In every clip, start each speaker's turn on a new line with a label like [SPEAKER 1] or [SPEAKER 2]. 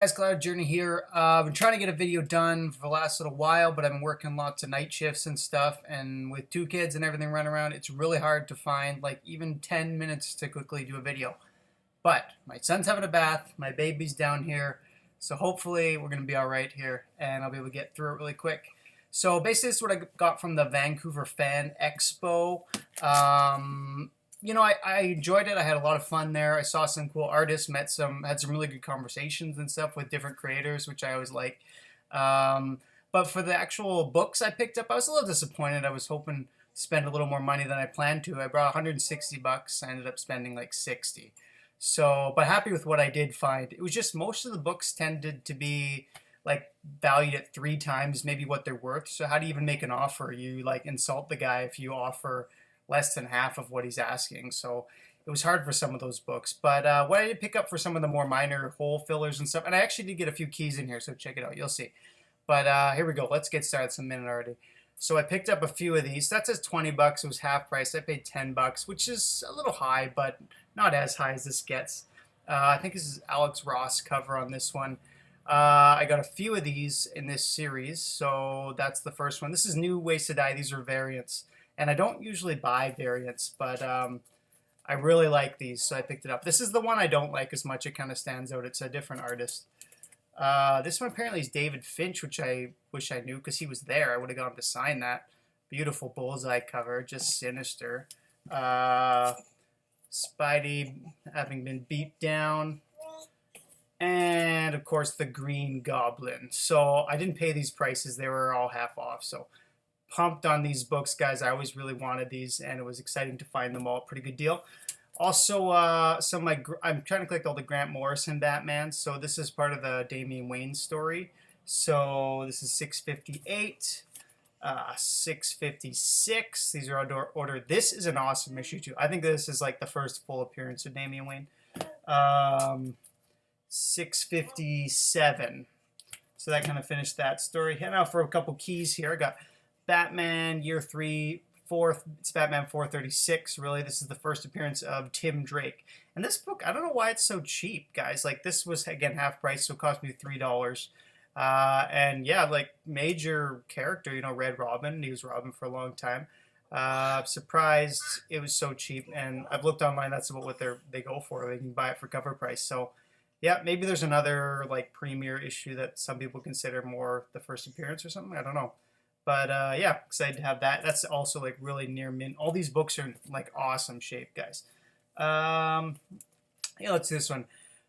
[SPEAKER 1] Guys, Cloud Journey here. I've been trying to get a video done for the last little while, but I've been working lots of night shifts and stuff, and with two kids and everything running around, it's really hard to find like even 10 minutes to quickly do a video. But my son's having a bath, my baby's down here, so hopefully we're going to be all right here, and I'll be able to get through it really quick. So basically, this is what I got from the Vancouver Fan Expo. I enjoyed it. I had a lot of fun there. I saw some cool artists, had some really good conversations and stuff with different creators, which I always like. But for the actual books I picked up, I was a little disappointed. I was hoping to spend a little more money than I planned to. I brought 160 bucks. I ended up spending like 60. So, but happy with what I did find. It was just most of the books tended to be like valued at three times maybe what they're worth. So how do you even make an offer? You like insult the guy if you offer less than half of what he's asking. So it was hard for some of those books. But what I did pick up for some of the more minor hole fillers and stuff, and I actually did get a few keys in here, so check it out. You'll see. But here we go. Let's get started. It's a minute already. So I picked up a few of these. That says 20 bucks. It was half price. I paid 10 bucks, which is a little high, but not as high as this gets. I think this is Alex Ross cover on this one. I got a few of these in this series, so that's the first one. This is New Ways to Die. These are variants. And I don't usually buy variants, but I really like these, so I picked it up. This is the one I don't like as much. It kind of stands out. It's a different artist. This one apparently is David Finch, which I wish I knew because he was there. I would have gone to sign that. Beautiful bullseye cover, just sinister. Spidey having been beat down. And, of course, the Green Goblin. So I didn't pay these prices. They were all half off, so pumped on these books, guys. I always really wanted these, and it was exciting to find them all. Pretty good deal. Also, I'm trying to collect all the Grant Morrison Batman, so this is part of the Damian Wayne story. So this is 658, 656. These are ordered. This is an awesome issue too. I think this is like the first full appearance of Damian Wayne. 657. So that kind of finished that story. And now for a couple keys here, I got Batman Year 3, it's Batman 436, really. This is the first appearance of Tim Drake. And this book, I don't know why it's so cheap, guys. Like, this was, again, half price, so it cost me $3. And, yeah, like, major character, Red Robin. He was Robin for a long time. Surprised it was so cheap. And I've looked online, that's about what they go for. They can buy it for cover price. So, yeah, maybe there's another, like, premiere issue that some people consider more the first appearance or something. I don't know. But yeah, excited to have that. That's also like really near mint. All these books are in like awesome shape, guys. Yeah, let's do this one.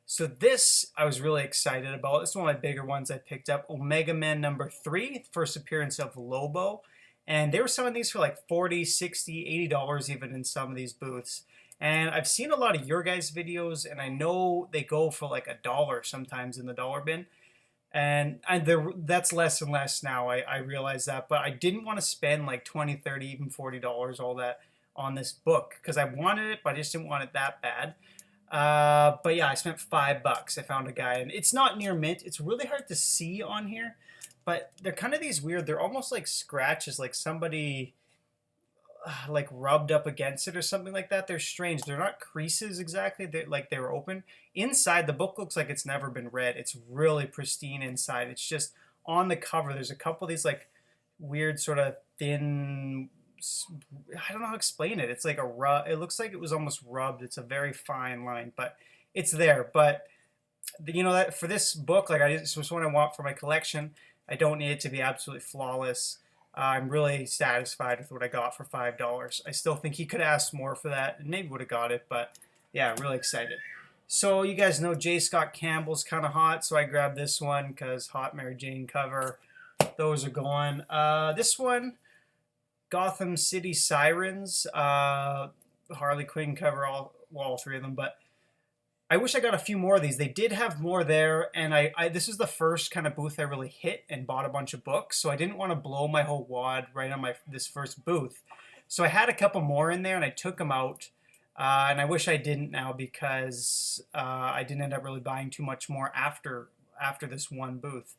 [SPEAKER 1] So this I was really excited about. This is one of my bigger ones I picked up. Omega Man #3, first appearance of Lobo. And they were selling these for like $40, $60, $80 even in some of these booths. And I've seen a lot of your guys' videos, and I know they go for like $1 sometimes in the dollar bin. And that's less and less now. I realize that, but I didn't want to spend like 20, 30, even $40 all that on this book because I wanted it, but I just didn't want it that bad. But yeah, I spent $5. I found a guy, and it's not near mint. It's really hard to see on here, but they're kind of these weird. They're almost like scratches, like somebody like rubbed up against it or something like that. They're strange. They're not creases exactly. They're like they were open. Inside, the book looks like it's never been read. It's really pristine inside. It's just on the cover. There's a couple of these like weird sort of thin. I don't know how to explain it. It's like a rub. It looks like it was almost rubbed. It's a very fine line, but it's there. But that for this book, like this was what I want for my collection. I don't need it to be absolutely flawless. I'm really satisfied with what I got for $5. I still think he could ask more for that, and maybe would have got it, but yeah, really excited. So you guys know J. Scott Campbell's kind of hot, so I grabbed this one because Hot Mary Jane cover. Those are going. This one, Gotham City Sirens, Harley Quinn cover, all three of them, but I wish I got a few more of these. They did have more there, and this is the first kind of booth I really hit and bought a bunch of books, so I didn't want to blow my whole wad right on this first booth. So I had a couple more in there, and I took them out, and I wish I didn't now because I didn't end up really buying too much more after this one booth.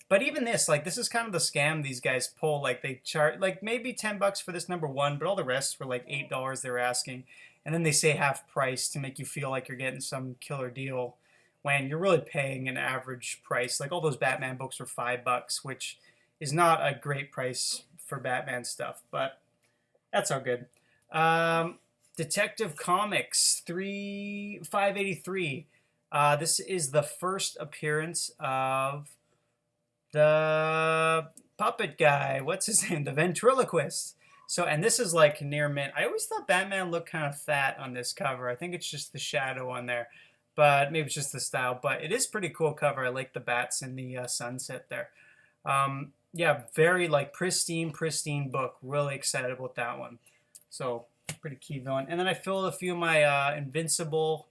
[SPEAKER 1] But even this, like, this is kind of the scam these guys pull. Like, they charge, like, maybe $10 for this #1, but all the rest were like $8 they were asking. And then they say half price to make you feel like you're getting some killer deal when you're really paying an average price. Like all those Batman books were $5, which is not a great price for Batman stuff, but that's all good. Detective Comics 583. This is the first appearance of the puppet guy. What's his name? The ventriloquist. So, and this is like near mint. I always thought Batman looked kind of fat on this cover. I think it's just the shadow on there, but maybe it's just the style. But it is pretty cool cover. I like the bats in the sunset there. Yeah, very like pristine book. Really excited about that one. So pretty key villain. And then I filled a few of my Invincible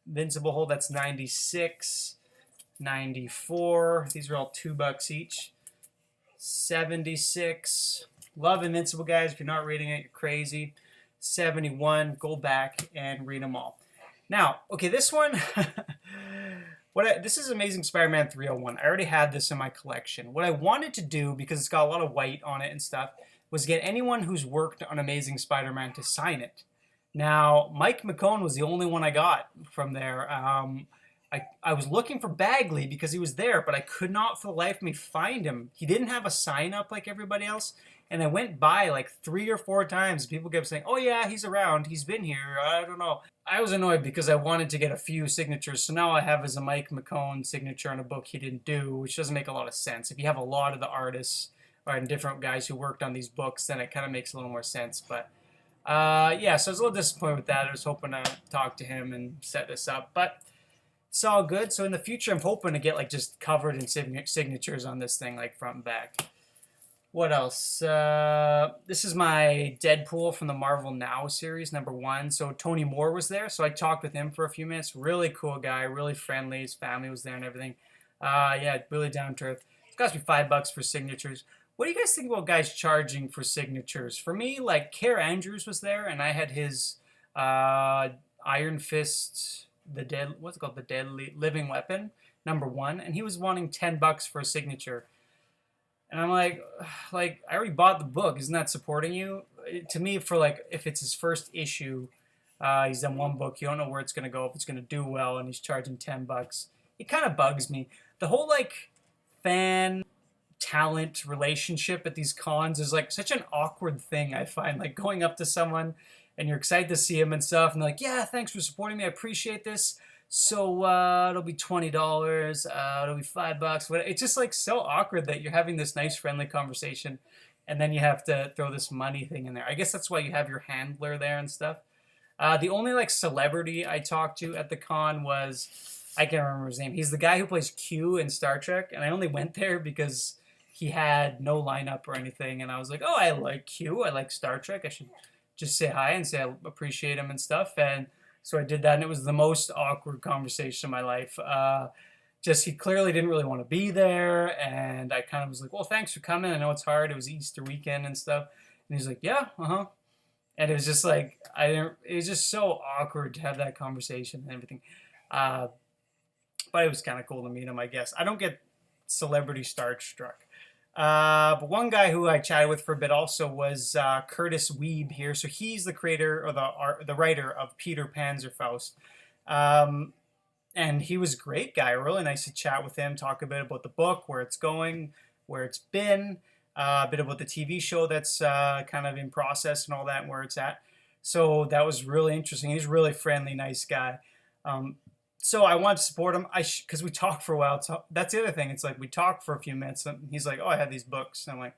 [SPEAKER 1] hold. That's 96, 94. These are all $2 each. 76. Love Invincible, guys. If you're not reading it, you're crazy. 71. Go back and read them all. Now, okay, this one. This is Amazing Spider-Man 301. I already had this in my collection. What I wanted to do, because it's got a lot of white on it and stuff, was get anyone who's worked on Amazing Spider-Man to sign it. Now, Mike McCone was the only one I got from there. I was looking for Bagley because he was there, but I could not for the life of me find him. He didn't have a sign up like everybody else. And I went by like 3 or 4 times. People kept saying, oh yeah, he's around. He's been here. I don't know. I was annoyed because I wanted to get a few signatures. So now I have as a Mike McCone signature on a book he didn't do, which doesn't make a lot of sense. If you have a lot of the artists and different guys who worked on these books, then it kind of makes a little more sense. But yeah, so I was a little disappointed with that. I was hoping to talk to him and set this up. But it's all good. So in the future, I'm hoping to get like just covered in signatures on this thing, like front and back. What else? This is my Deadpool from the Marvel Now series, #1. So Tony Moore was there, so I talked with him for a few minutes. Really cool guy, really friendly. His family was there and everything. Yeah, really down to earth. It cost me $5 for signatures. What do you guys think about guys charging for signatures? For me, like Care Andrews was there, and I had his Iron Fist, what's it called? The Deadly Living Weapon, #1, and he was wanting $10 for a signature. And I'm like, I already bought the book. Isn't that supporting you? To me, for like, if it's his first issue, he's done 1 book. You don't know where it's going to go, if it's going to do well, and he's charging $10. It kind of bugs me. The whole like fan talent relationship at these cons is like such an awkward thing. I find like going up to someone and you're excited to see him and stuff, and they're like, yeah, thanks for supporting me. I appreciate this. So it'll be $20, it'll be $5. It's just like so awkward that you're having this nice friendly conversation and then you have to throw this money thing in there. I guess that's why you have your handler there and stuff. The only like celebrity I talked to at the con was, I can't remember his name. He's the guy who plays Q in Star Trek, and I only went there because he had no lineup or anything, and I was like, oh, I like Q, I like Star Trek, I should just say hi and say I appreciate him and stuff. And so I did that, and it was the most awkward conversation of my life. Just he clearly didn't really want to be there, and I kind of was like, well, thanks for coming. I know it's hard. It was Easter weekend and stuff. And he's like, yeah, uh-huh. And it was just like, it was just so awkward to have that conversation and everything. But it was kind of cool to meet him, I guess. I don't get celebrity starstruck. But one guy who I chatted with for a bit also was Curtis Weeb here. So he's the creator or the writer of Peter Panzerfaust. And he was a great guy. Really nice to chat with him, talk a bit about the book, where it's going, where it's been, a bit about the TV show that's kind of in process and all that, and where it's at. So that was really interesting. He's a really friendly, nice guy. So I wanted to support him because we talked for a while. So that's the other thing. It's like we talked for a few minutes. And he's like, oh, I have these books. And I'm like,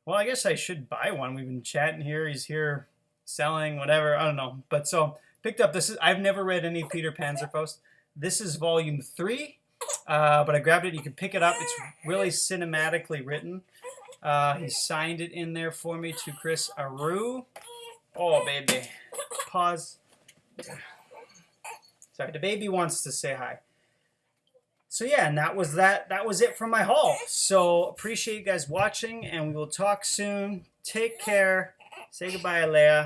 [SPEAKER 1] well, I guess I should buy one. We've been chatting here. He's here selling, whatever. I don't know. But so picked up this. I've never read any Peter Panzerfaust. This is volume 3. But I grabbed it. You can pick it up. It's really cinematically written. He signed it in there for me to Chris Aru. Oh, baby. Pause. Sorry, the baby wants to say hi. So yeah, and that was that. That was it from my haul. So appreciate you guys watching, and we will talk soon. Take care. Say goodbye, Alea.